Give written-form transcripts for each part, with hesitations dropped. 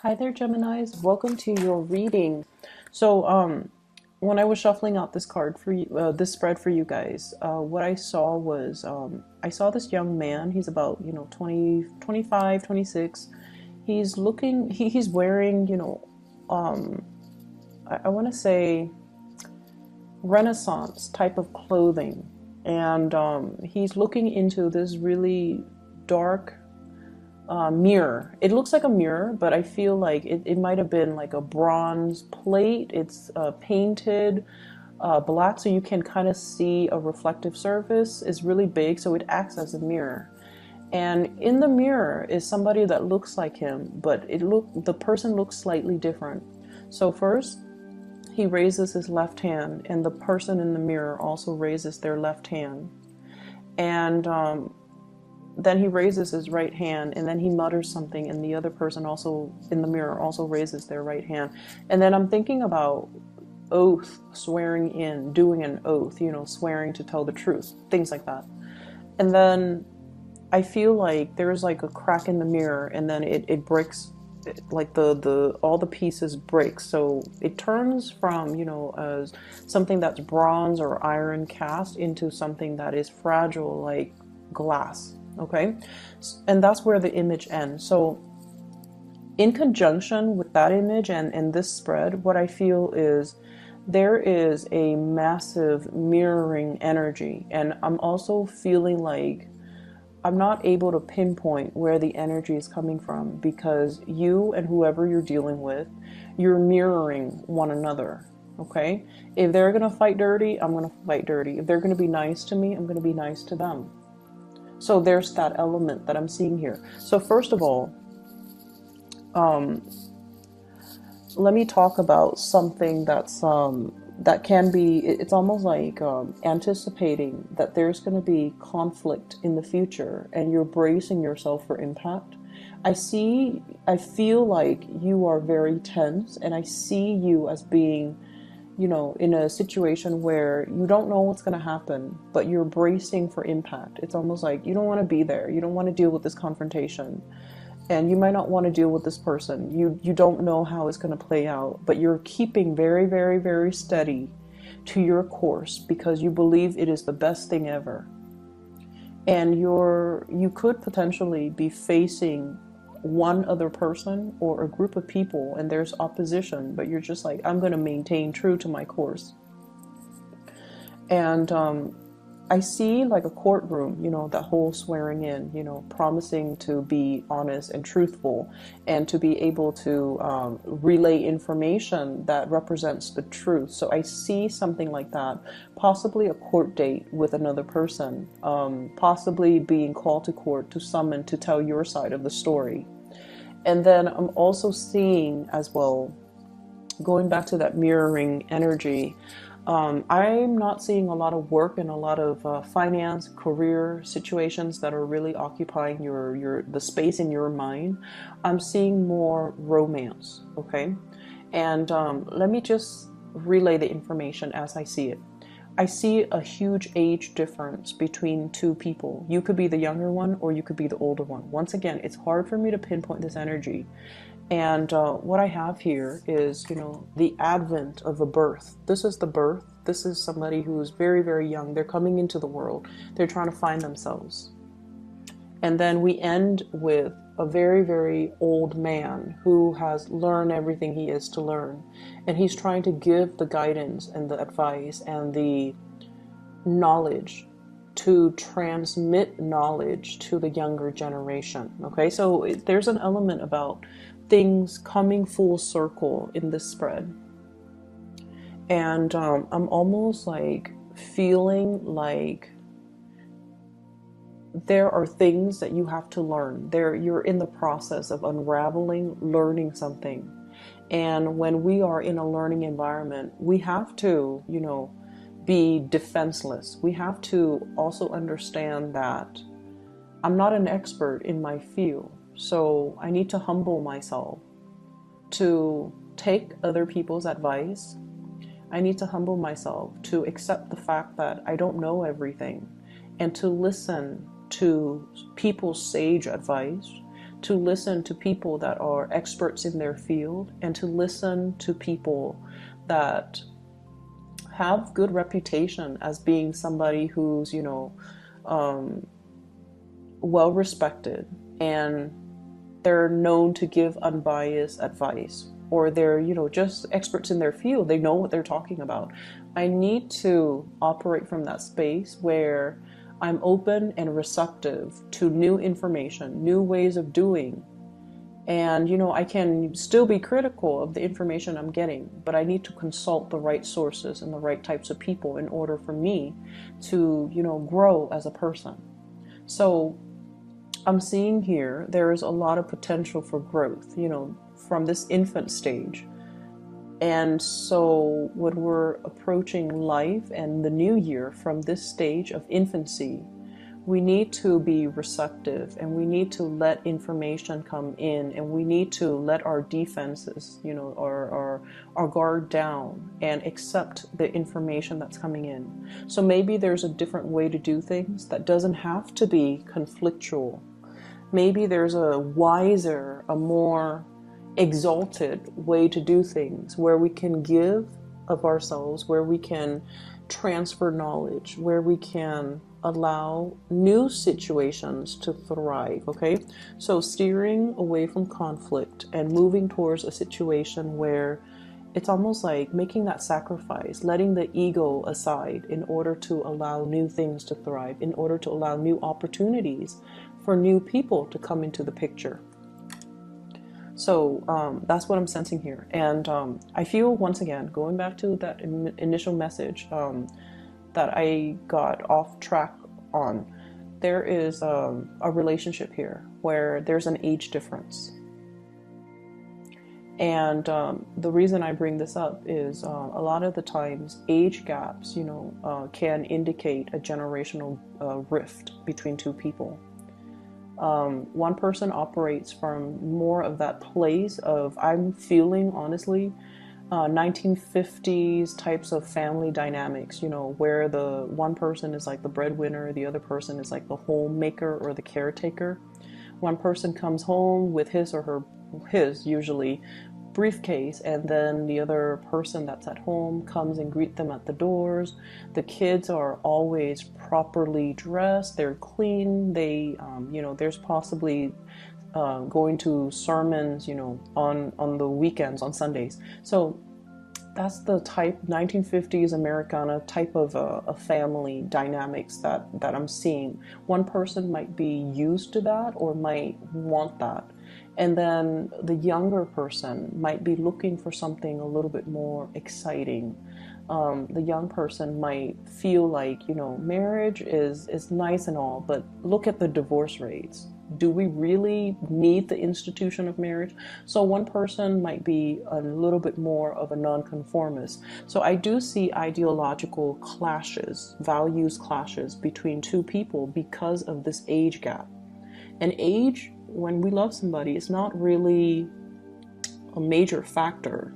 Hi there, Geminis. Welcome to your reading. So, when I was shuffling out this card for you, this spread for you guys, what I saw was I saw this young man. He's about 20, 25, 26. He's looking. He's wearing um, I want to say Renaissance type of clothing, and he's looking into this really dark mirror. It looks like a mirror, but I feel like it might have been like a bronze plate. It's painted black, so you can kind of see a reflective surface. It's really big, so it acts as a mirror. And in the mirror is somebody that looks like him, but the person looks slightly different. So first, he raises his left hand, and the person in the mirror also raises their left hand. And then he raises his right hand, and then he mutters something, and the other person also in the mirror also raises their right hand. And then I'm thinking about oath, swearing in, doing an oath, swearing to tell the truth, things like that. And then I feel like there's like a crack in the mirror, and then it breaks, like the all the pieces break, so it turns from as something that's bronze or iron cast into something that is fragile, like glass. Okay, and that's where the image ends. So in conjunction with that image and this spread, what I feel is there is a massive mirroring energy, and I'm also feeling like I'm not able to pinpoint where the energy is coming from, because you and whoever you're dealing with, you're mirroring one another. Okay, if they're gonna fight dirty, I'm gonna fight dirty. If they're gonna be nice to me, I'm gonna be nice to them. So there's that element that I'm seeing here. So first of all, let me talk about something that can be, it's almost like anticipating that there's going to be conflict in the future, and you're bracing yourself for impact. I feel like you are very tense, and I see you as being in a situation where you don't know what's going to happen, but you're bracing for impact. It's almost like you don't want to be there. You don't want to deal with this confrontation. And you might not want to deal with this person. You don't know how it's going to play out, but you're keeping very, very, very steady to your course because you believe it is the best thing ever. And you could potentially be facing one other person or a group of people, and there's opposition, but you're just like, I'm going to maintain true to my course. And I see like a courtroom, that whole swearing in, promising to be honest and truthful, and to be able to relay information that represents the truth. So I see something like that, possibly a court date with another person, possibly being called to court to summon to tell your side of the story. And then I'm also seeing as well, going back to that mirroring energy, I'm not seeing a lot of work and a lot of finance, career situations that are really occupying the space in your mind. I'm seeing more romance, okay? And let me just relay the information as I see it. I see a huge age difference between two people. You could be the younger one, or you could be the older one. Once again, it's hard for me to pinpoint this energy. And what I have here is, the advent of a birth. This is the birth. This is somebody who is very, very young. They're coming into the world. They're trying to find themselves. And then we end with a very, very old man who has learned everything he is to learn. And he's trying to give the guidance and the advice and the knowledge, to transmit knowledge to the younger generation. Okay, so there's an element about things coming full circle in this spread. And I'm almost like feeling like there are things that you have to learn. You're in the process of unraveling, learning something. And when we are in a learning environment, we have to, be defenseless. We have to also understand that I'm not an expert in my field. So I need to humble myself to take other people's advice. I need to humble myself to accept the fact that I don't know everything, and to listen to people's sage advice, to listen to people that are experts in their field, and to listen to people that have good reputation as being somebody who's, well respected, and they're known to give unbiased advice, or they're, just experts in their field. They know what they're talking about. I need to operate from that space where I'm open and receptive to new information, new ways of doing. And, I can still be critical of the information I'm getting, but I need to consult the right sources and the right types of people in order for me to, grow as a person. So I'm seeing here there is a lot of potential for growth, from this infant stage. And so when we're approaching life and the new year from this stage of infancy, we need to be receptive, and we need to let information come in, and we need to let our defenses, our guard down, and accept the information that's coming in. So maybe there's a different way to do things that doesn't have to be conflictual. Maybe there's a wiser, a more exalted way to do things, where we can give of ourselves, where we can transfer knowledge, where we can allow new situations to thrive. Okay, so steering away from conflict and moving towards a situation where it's almost like making that sacrifice, letting the ego aside in order to allow new things to thrive, in order to allow new opportunities for new people to come into the picture. So that's what I'm sensing here. And I feel, once again, going back to that initial message that I got off track on, there is a relationship here where there's an age difference. And the reason I bring this up is a lot of the times age gaps, can indicate a generational rift between two people. One person operates from more of that place of, I'm feeling, honestly, 1950s types of family dynamics, where the one person is like the breadwinner, the other person is like the homemaker or the caretaker. One person comes home with his usually briefcase, and then the other person that's at home comes and greet them at the doors. The kids are always properly dressed, they're clean, they there's possibly going to sermons on the weekends, on Sundays. So that's the type 1950s Americana type of a family dynamics that I'm seeing. One person might be used to that or might want that. And then the younger person might be looking for something a little bit more exciting. The young person might feel like, marriage is nice and all, but look at the divorce rates. Do we really need the institution of marriage? So one person might be a little bit more of a nonconformist. So I do see ideological clashes, values clashes between two people because of this age gap. And age, when we love somebody, is not really a major factor.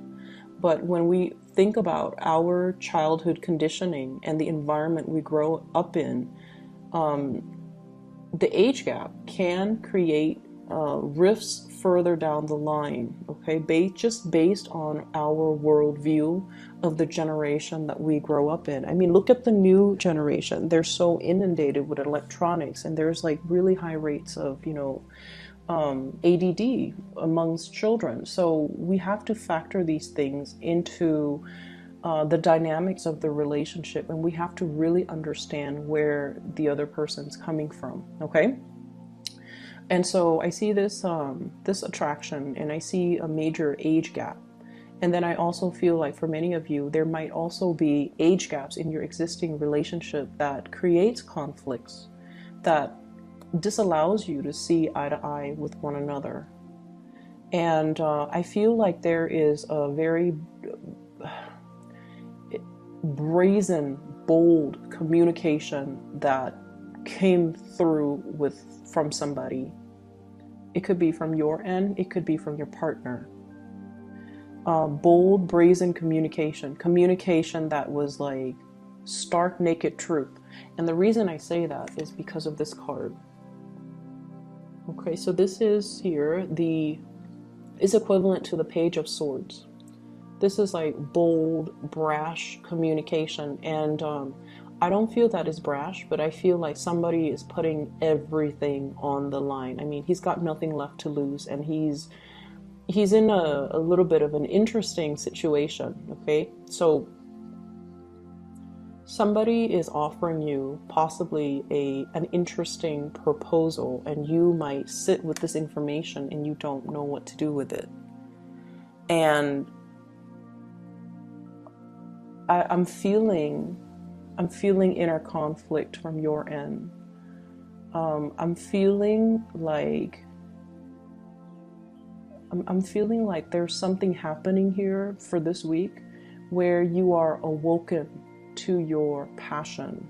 But when we think about our childhood conditioning and the environment we grow up in, the age gap can create rifts further down the line, okay? Just based on our worldview of the generation that we grow up in. I mean, look at the new generation. They're so inundated with electronics, and there's like really high rates of, ADD amongst children. So we have to factor these things into the dynamics of the relationship, and we have to really understand where the other person's coming from, okay? And so I see this this attraction, and I see a major age gap. And then I also feel like for many of you, there might also be age gaps in your existing relationship that creates conflicts, that disallows you to see eye to eye with one another. And I feel like there is a very brazen, bold communication that came through from somebody. It could be from your end, it could be from your partner. Bold, brazen communication that was like stark, naked truth. And the reason I say that is because of this card. Okay, so this is here, is equivalent to the Page of Swords. This is like bold, brash communication, and I don't feel that is brash, but I feel like somebody is putting everything on the line. I mean, he's got nothing left to lose, and he's in a little bit of an interesting situation. Okay, so somebody is offering you possibly an interesting proposal, and you might sit with this information and you don't know what to do with it. And I'm feeling inner conflict from your end. I'm feeling like there's something happening here for this week where you are awoken to your passion.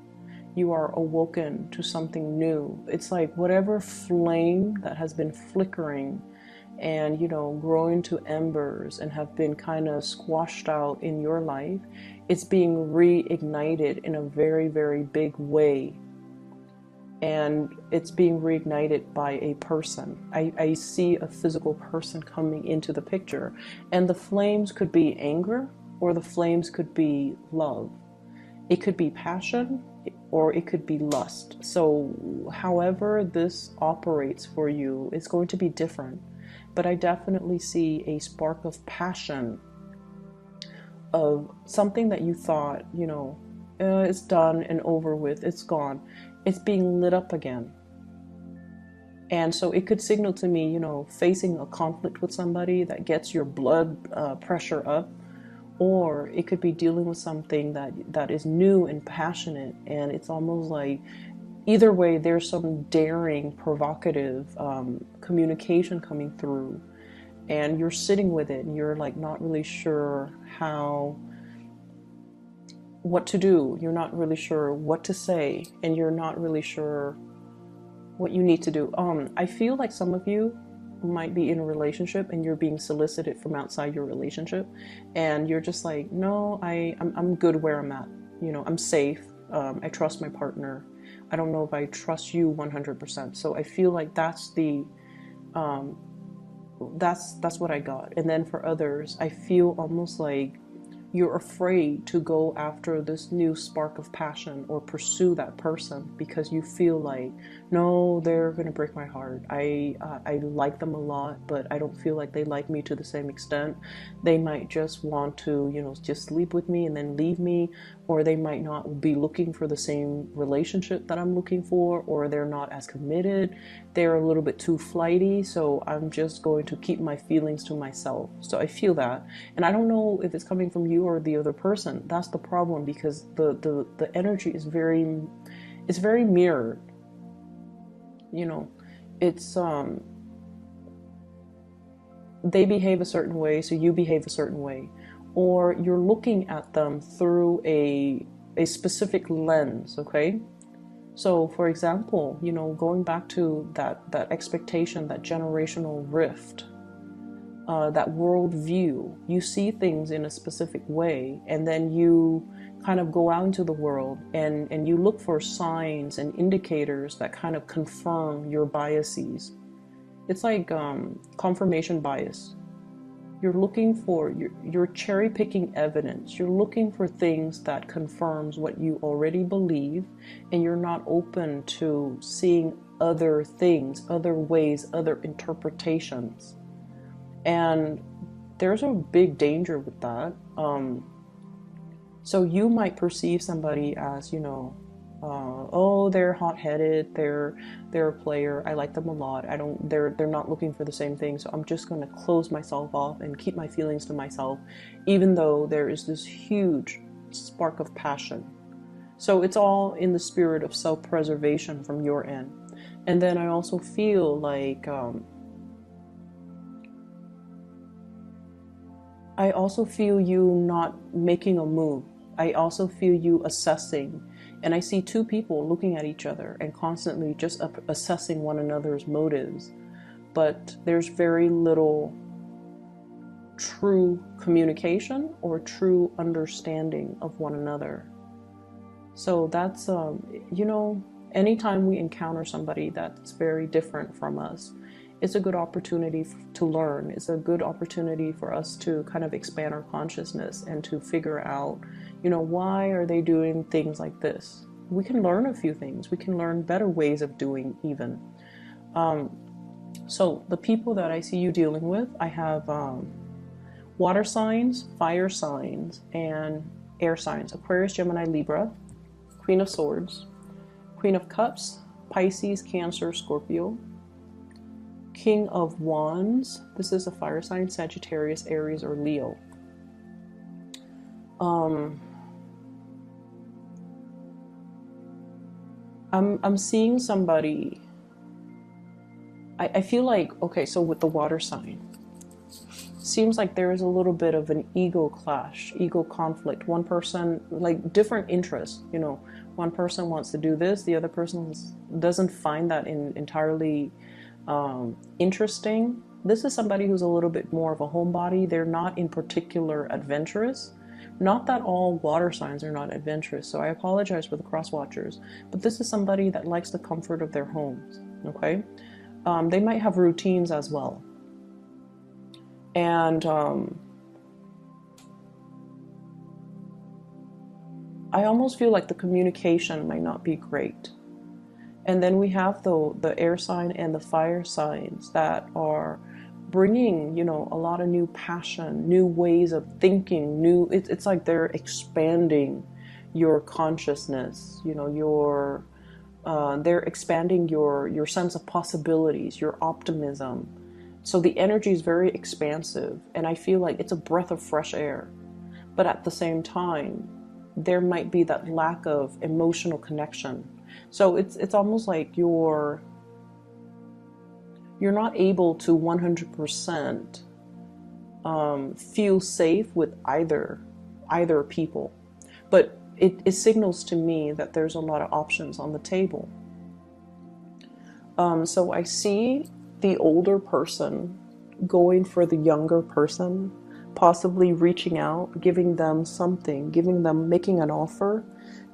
You are awoken to something new. It's like whatever flame that has been flickering and, you know, growing to embers and have been kind of squashed out in your life, it's being reignited in a very, very big way. And it's being reignited by a person. I see a physical person coming into the picture. And the flames could be anger, or the flames could be love. It could be passion, or it could be lust. So however this operates for you, it's going to be different. But I definitely see a spark of passion, of something that you thought, you know, it's done and over with, it's gone. It's being lit up again. And so it could signal to me, you know, facing a conflict with somebody that gets your blood pressure up. Or it could be dealing with something that is new and passionate, and it's almost like either way there's some daring, provocative communication coming through, and you're sitting with it and you're like not really sure what to do. You're not really sure what to say, and you're not really sure what you need to do. I feel like some of you might be in a relationship and you're being solicited from outside your relationship, and you're just like, no, I'm good where I'm at. You know, I'm safe. I trust my partner. I don't know if I trust you 100%. So I feel like that's what I got. And then for others, I feel almost like you're afraid to go after this new spark of passion or pursue that person because you feel like, no, they're gonna break my heart. I like them a lot, but I don't feel like they like me to the same extent. They might just want to, you know, just sleep with me and then leave me, or they might not be looking for the same relationship that I'm looking for, or they're not as committed. They're a little bit too flighty, so I'm just going to keep my feelings to myself. So I feel that, and I don't know if it's coming from you or the other person. That's the problem, because the energy is very mirrored. You know, it's they behave a certain way, so you behave a certain way, or you're looking at them through a specific lens. Okay, so for example, you know, going back to that expectation, that generational rift, that world view, you see things in a specific way, and then you kind of go out into the world and you look for signs and indicators that kind of confirm your biases. It's like confirmation bias. You're looking for, you're cherry picking evidence. You're looking for things that confirms what you already believe, and you're not open to seeing other things, other ways, other interpretations. And there's a big danger with that. So you might perceive somebody as, you know, oh, they're hot-headed, they're a player, I like them a lot, they're not looking for the same thing, so I'm just going to close myself off and keep my feelings to myself, even though there is this huge spark of passion. So it's all in the spirit of self-preservation from your end. And then I also feel like I also feel you not making a move. I also feel you assessing. And I see two people looking at each other and constantly just assessing one another's motives. But there's very little true communication or true understanding of one another. So that's, you know, Anytime we encounter somebody that's very different from us, it's a good opportunity to learn. It's a good opportunity for us to kind of expand our consciousness and to figure out, why are they doing things like this? We can learn a few things. We can learn better ways of doing even. So the people that I see you dealing with, I have water signs, fire signs, and air signs. Aquarius, Gemini, Libra, Queen of Swords, Queen of Cups, Pisces, Cancer, Scorpio, King of Wands. This is a fire sign, Sagittarius, Aries, or Leo. I'm seeing somebody. I feel like, okay, so with the water sign, seems like there is a little bit of an ego clash, ego conflict. One person, like different interests, one person wants to do this, the other person doesn't find that entirely interesting. This is somebody who's a little bit more of a homebody. They're not in particular adventurous. Not that all water signs are not adventurous, so I apologize for the cross watchers, but this is somebody that likes the comfort of their homes, okay? They might have routines as well. And I almost feel like the communication might not be great. And then we have the air sign and the fire signs that are bringing, a lot of new passion, new ways of thinking, it's like they're expanding your consciousness, they're expanding your sense of possibilities, your optimism. So the energy is very expansive, and I feel like it's a breath of fresh air. But at the same time, there might be that lack of emotional connection. So it's almost like you're not able to 100% feel safe with either people. But it signals to me that there's a lot of options on the table. So I see the older person going for the younger person, possibly reaching out, giving them something, making an offer,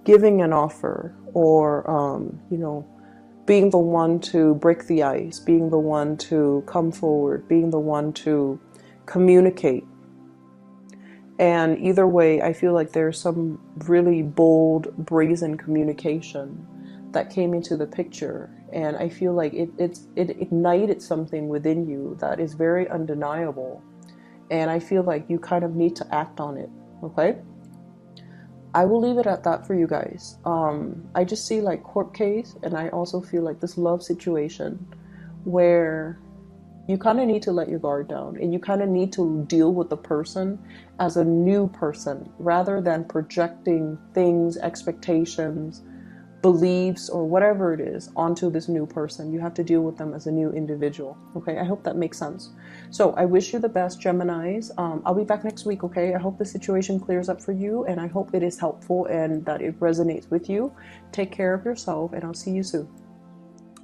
giving an offer, or, being the one to break the ice, being the one to come forward, being the one to communicate. And either way, I feel like there's some really bold, brazen communication that came into the picture. And I feel like it ignited something within you that is very undeniable. And I feel like you kind of need to act on it, okay? I will leave it at that for you guys. I just see like court case, and I also feel like this love situation where you kind of need to let your guard down, and you kind of need to deal with the person as a new person rather than projecting things, expectations, beliefs, or whatever it is onto this new person. You have to deal with them as a new individual. Okay, I hope that makes sense. So I wish you the best, Geminis. I'll be back next week, okay? I hope the situation clears up for you, and I hope it is helpful and that it resonates with you. Take care of yourself, and I'll see you soon.